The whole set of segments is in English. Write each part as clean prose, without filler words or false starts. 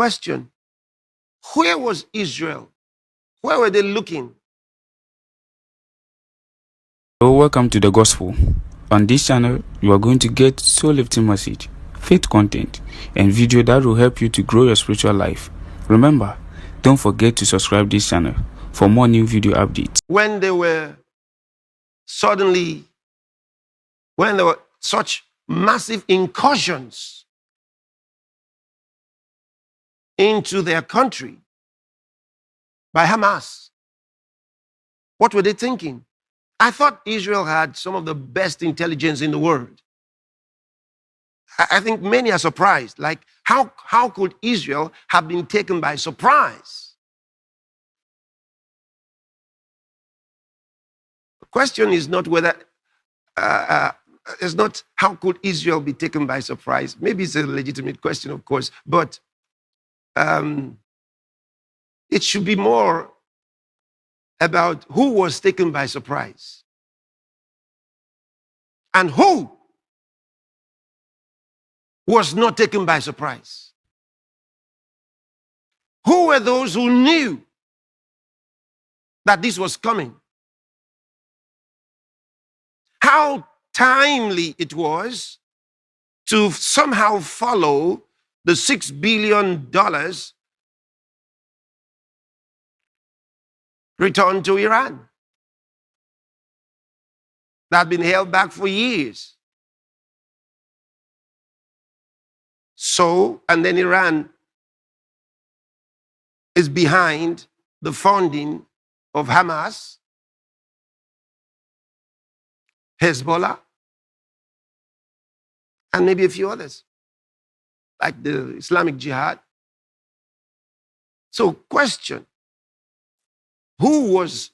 Question: where was Israel? Where were they looking? Hello, welcome to the gospel. On this channel, you are going to get soul lifting message, faith content, and video that will help you to grow your spiritual life. Remember, don't forget to subscribe this channel for more new video updates. When there were such massive incursions into their country by Hamas, what were they thinking? I thought Israel had some of the best intelligence in the world. I think many are surprised. Like, how could Israel have been taken by surprise? The question is not whether, it's not how could Israel be taken by surprise. Maybe it's a legitimate question, of course, but it should be more about who was taken by surprise and who was not taken by surprise. Who were those who knew that this was coming? How timely it was to somehow follow the $6 billion return to Iran that had been held back for years. So, and then Iran is behind the funding of Hamas, Hezbollah, and maybe a few others, like the Islamic Jihad. So, question: who was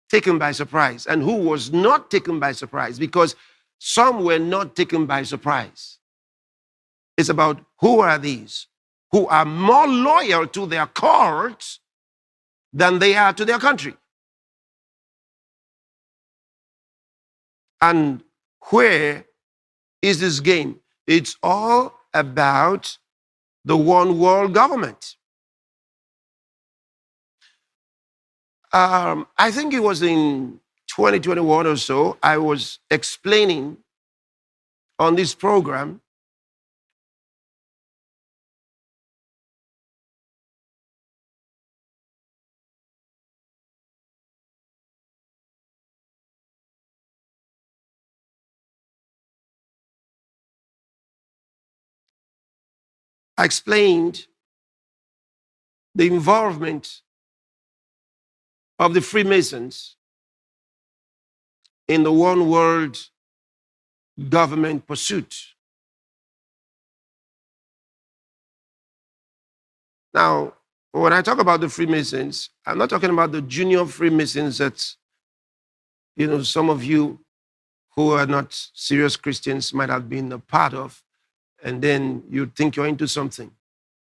taken by surprise and who was not taken by surprise? Because some were not taken by surprise. It's about who are these who are more loyal to their cause than they are to their country. And where is this game? It's all about the one world government. I think it was in 2021 or so, I was explaining on this program I explained the involvement of the Freemasons in the one world government pursuit. Now, when I talk about the Freemasons, I'm not talking about the junior Freemasons that, some of you who are not serious Christians might have been a part of, and then you think you're into something.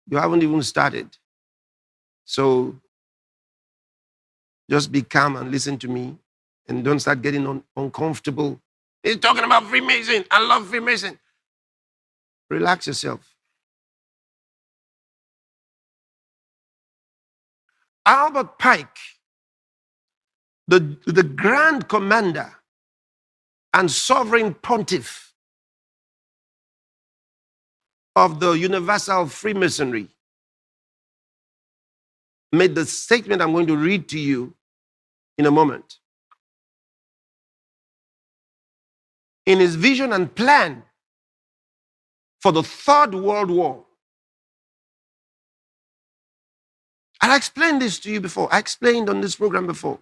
You haven't even started. So just be calm and listen to me, and don't start getting uncomfortable. He's talking about Freemason. I love Freemason. Relax yourself. Albert Pike, the Grand Commander and Sovereign Pontiff of the Universal Freemasonry, made the statement I'm going to read to you in a moment. In his vision and plan for the Third World War. I explained this to you before. I explained on this program before.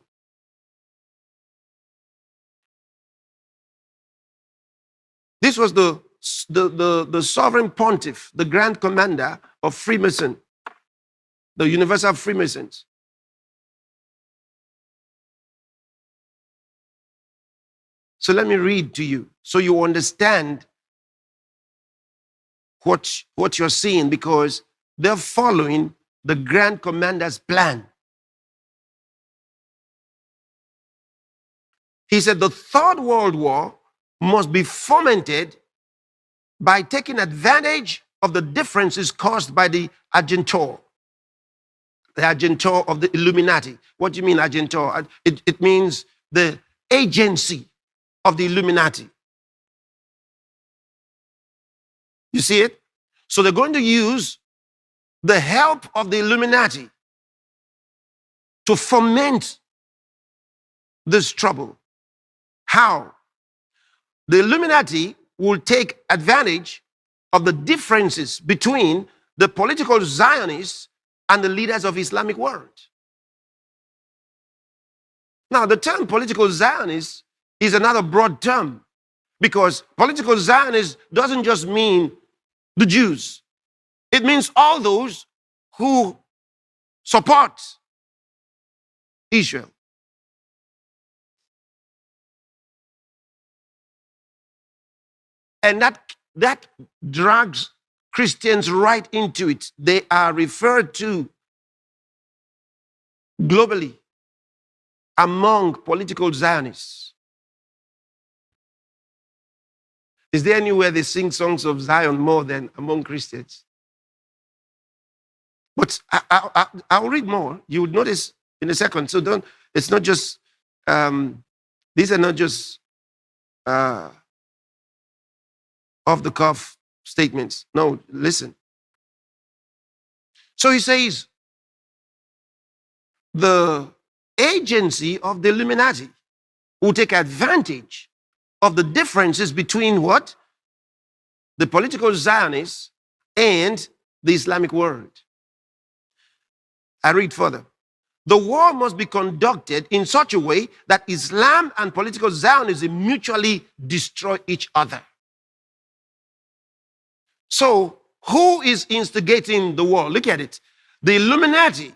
This was the Sovereign Pontiff, the Grand Commander of Freemason, the Universal Freemasons. So let me read to you so you understand what you're seeing, because they're following the Grand Commander's plan. He said the Third World War must be fomented by taking advantage of the differences caused by the agentor. The agentor of the Illuminati. What do you mean, agentor? It means the agency of the Illuminati. You see it? So they're going to use the help of the Illuminati to foment this trouble. How? The Illuminati will take advantage of the differences between the political Zionists and the leaders of Islamic world. Now, the term political Zionist is another broad term, because political Zionist doesn't just mean the Jews. It means all those who support Israel. And that drags Christians right into it. They are referred to globally among political Zionists. Is there anywhere they sing songs of Zion more than among Christians? But I'll read more. You would notice in a second. So it's not just, these are not just off-the-cuff statements. No, listen. So he says, the agency of the Illuminati will take advantage of the differences between what? The political Zionists and the Islamic world. I read further. The war must be conducted in such a way that Islam and political Zionism mutually destroy each other. So, who is instigating the war? Look at it. The Illuminati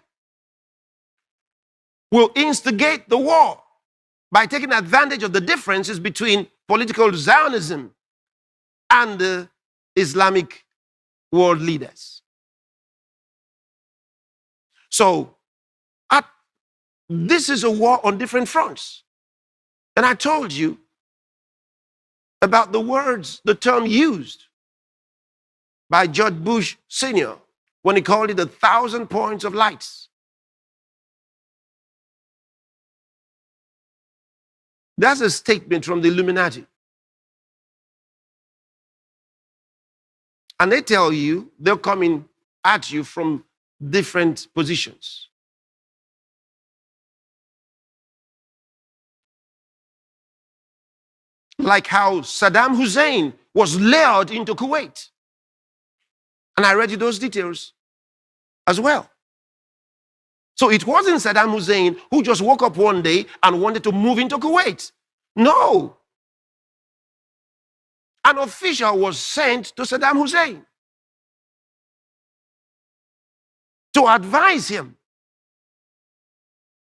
will instigate the war by taking advantage of the differences between political Zionism and the Islamic world leaders. So, this is a war on different fronts. And I told you about the words, the term used by George Bush Sr. when he called it 1,000 points of lights. That's a statement from the Illuminati. And they tell you they're coming at you from different positions. Like how Saddam Hussein was lured into Kuwait. And I read you those details as well. So it wasn't Saddam Hussein who just woke up one day and wanted to move into Kuwait. No. An official was sent to Saddam Hussein to advise him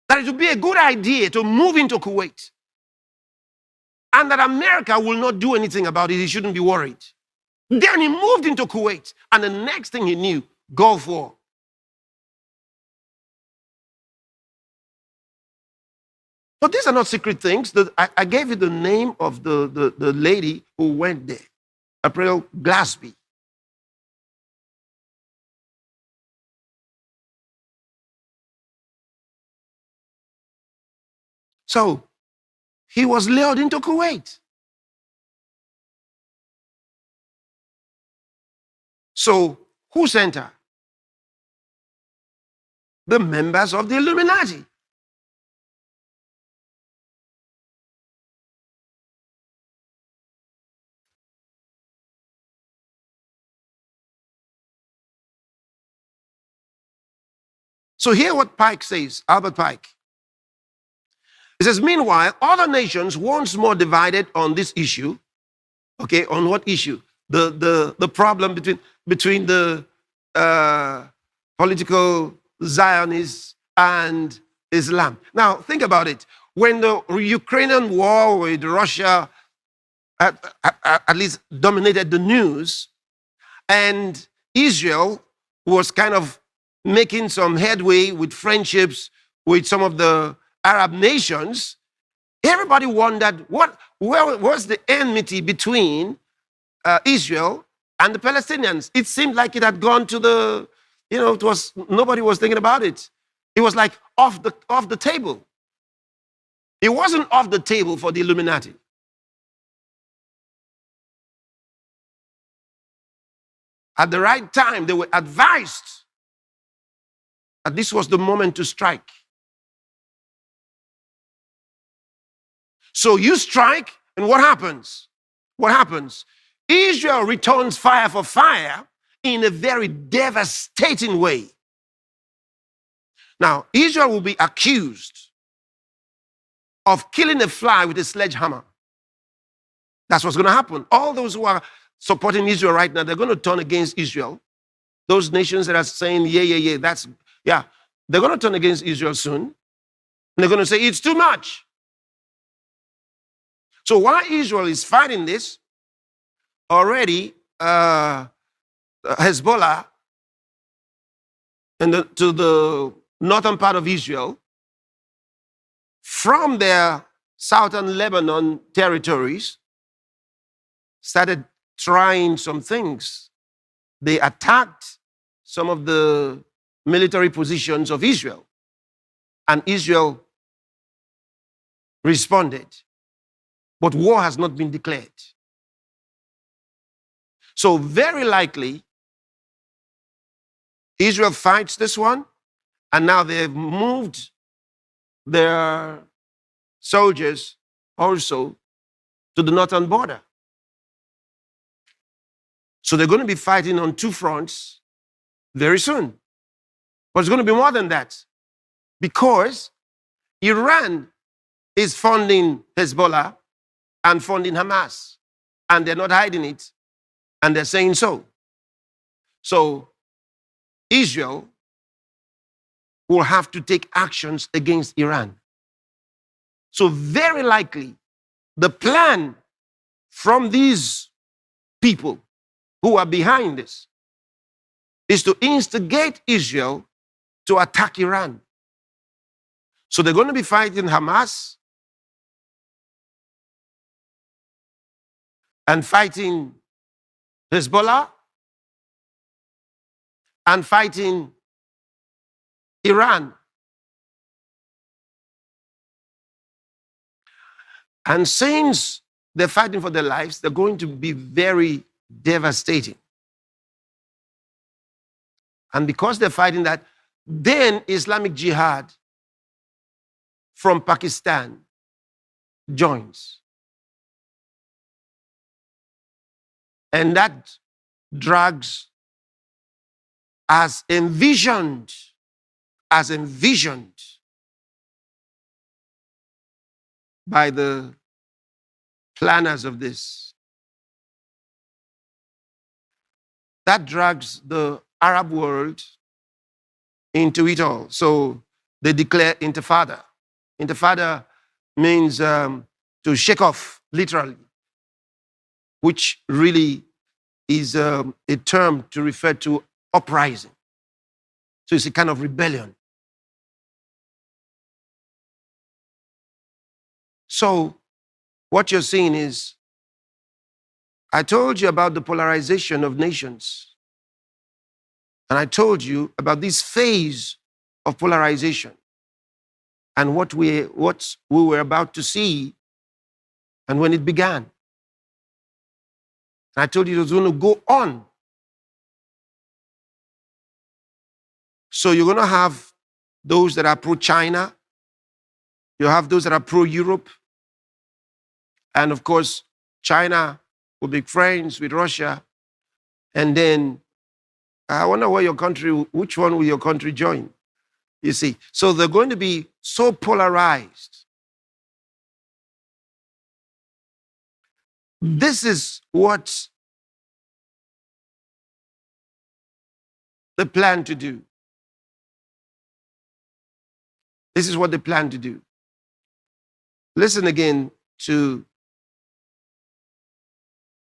that it would be a good idea to move into Kuwait, and that America will not do anything about it. He shouldn't be worried. Then he moved into Kuwait, and the next thing he knew, Gulf War. But these are not secret things. I gave you the name of the lady who went there, April Glaspie. So he was lured into Kuwait. So who sent her? The members of the Illuminati. So hear what Pike says, Albert Pike. He says, meanwhile, other nations once more divided on this issue. Okay, on what issue? The problem between the political Zionists and Islam. Now, think about it. When the Ukrainian war with Russia at least dominated the news, and Israel was kind of making some headway with friendships with some of the Arab nations, everybody wondered where was the enmity between Israel And the Palestinians, it seemed like it had gone to the, it was, nobody was thinking about it. It was like off the table. It wasn't off the table for the Illuminati. At the right time, they were advised that this was the moment to strike. So you strike, and what happens? What happens? Israel returns fire for fire in a very devastating way. Now, Israel will be accused of killing a fly with a sledgehammer. That's what's going to happen. All those who are supporting Israel right now, they're going to turn against Israel. Those nations that are saying, yeah, they're going to turn against Israel soon. And they're going to say, it's too much. So while Israel is fighting this, already Hezbollah to the northern part of Israel, from their southern Lebanon territories, started trying some things. They attacked some of the military positions of Israel, and Israel responded. But war has not been declared. So very likely, Israel fights this one, and now they've moved their soldiers also to the northern border. So they're going to be fighting on two fronts very soon. But it's going to be more than that, because Iran is funding Hezbollah and funding Hamas, and they're not hiding it, and they're saying so. So Israel will have to take actions against Iran. So very likely, the plan from these people who are behind this is to instigate Israel to attack Iran. So they're going to be fighting Hamas and fighting Hezbollah and fighting Iran. And since they're fighting for their lives, they're going to be very devastating. And because they're fighting that, then Islamic Jihad from Pakistan joins. And that drags as envisioned by the planners of this. That drags the Arab world into it all. So they declare intifada. Intifada means to shake off, literally, which really is a term to refer to uprising. So it's a kind of rebellion. So what you're seeing is, I told you about the polarization of nations. And I told you about this phase of polarization and what we were about to see and when it began. And I told you it was going to go on. So you're going to have those that are pro-China. You have those that are pro-Europe. And of course, China will be friends with Russia. And then I wonder which one will your country join? You see, so they're going to be so polarized. This is what they plan to do. This is what they plan to do. Listen again to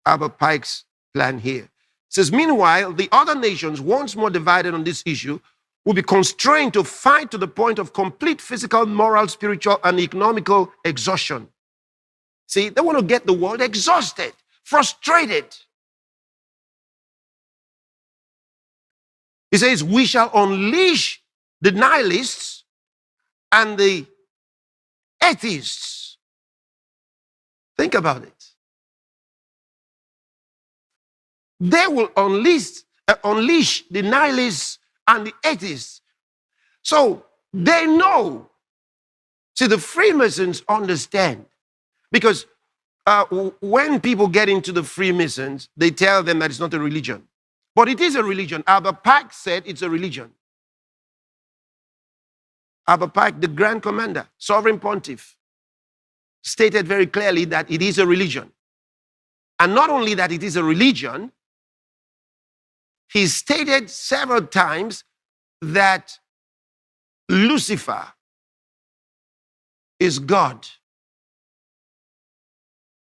Albert Pike's plan here. It says, meanwhile, the other nations, once more divided on this issue, will be constrained to fight to the point of complete physical, moral, spiritual, and economical exhaustion. See, they want to get the world exhausted, frustrated. He says, we shall unleash the nihilists and the atheists. Think about it. They will unleash the nihilists and the atheists. So they know. See, the Freemasons understand. Because when people get into the Freemasons, they tell them that it's not a religion. But it is a religion. Albert Pike said it's a religion. Albert Pike, the Grand Commander, Sovereign Pontiff, stated very clearly that it is a religion. And not only that it is a religion, he stated several times that Lucifer is God.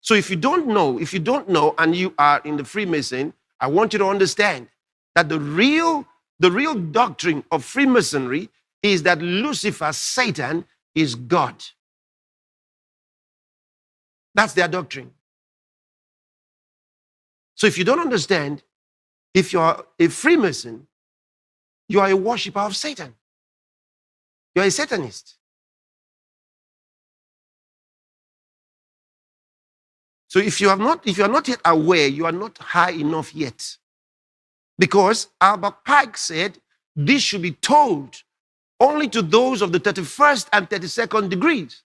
So if you don't know and you are in the Freemason, I want you to understand that the real doctrine of Freemasonry is that Lucifer, Satan, is God. That's their doctrine. So if you don't understand, if you're a Freemason, you are a worshiper of Satan. You're a Satanist. So if you are not yet aware, you are not high enough yet. Because Albert Pike said this should be told only to those of the 31st and 32nd degrees.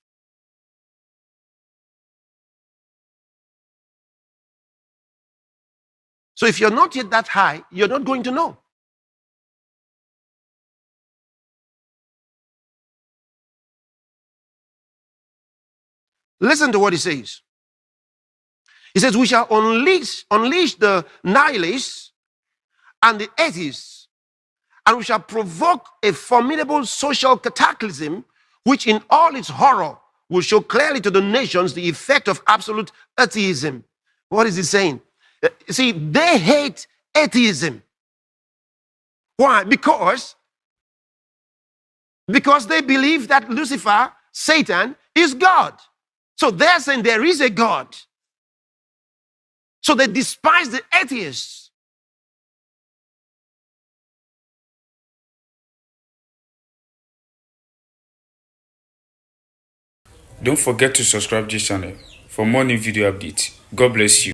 So if you're not yet that high, you're not going to know. Listen to what he says. He says, we shall unleash the nihilists and the atheists, and we shall provoke a formidable social cataclysm, which in all its horror will show clearly to the nations the effect of absolute atheism. What is he saying? See, they hate atheism. Why? Because they believe that Lucifer, Satan, is God. So they're saying there is a God. So they despise the atheists. Don't forget to subscribe to this channel for more new video updates. God bless you.